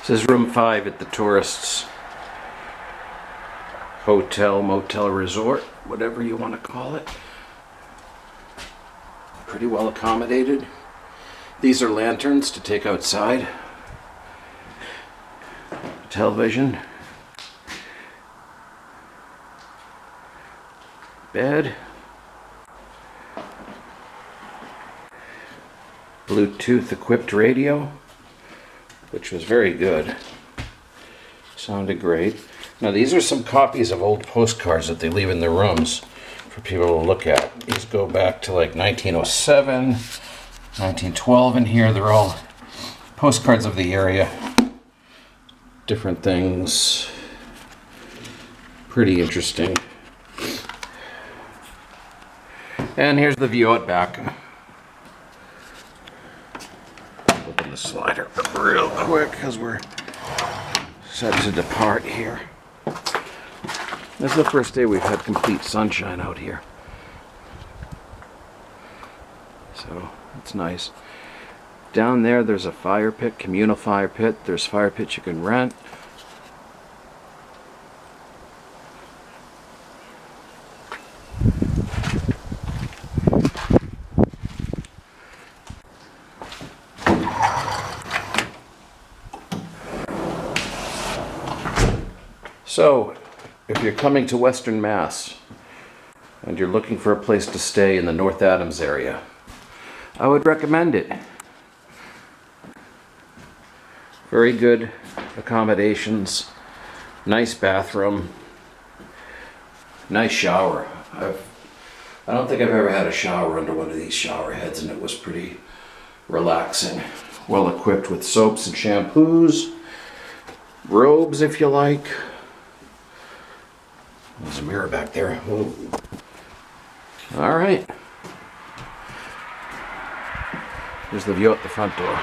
This is room 5 at the tourists' hotel, motel, resort, whatever you want to call it. Pretty well accommodated. These are lanterns to take outside. Television. Bed. Bluetooth equipped radio, which was very good. Sounded great. Now these are some copies of old postcards that they leave in their rooms for people to look at. These go back to like 1907, 1912 in here. They're all postcards of the area. Different things. Pretty interesting. And here's the view out back. Open the slider real quick because we're set to depart here. This is the first day we've had complete sunshine out here. So it's nice. Down there there's a fire pit, communal fire pit. There's fire pits you can rent. So, if you're coming to Western Mass and you're looking for a place to stay in the North Adams area, I would recommend it. Very good accommodations, nice bathroom, nice shower. I don't think I've ever had a shower under one of these shower heads, and it was pretty relaxing. Well equipped with soaps and shampoos, robes if you like. There's a mirror back there. Ooh. All right. Here's the view out the front door.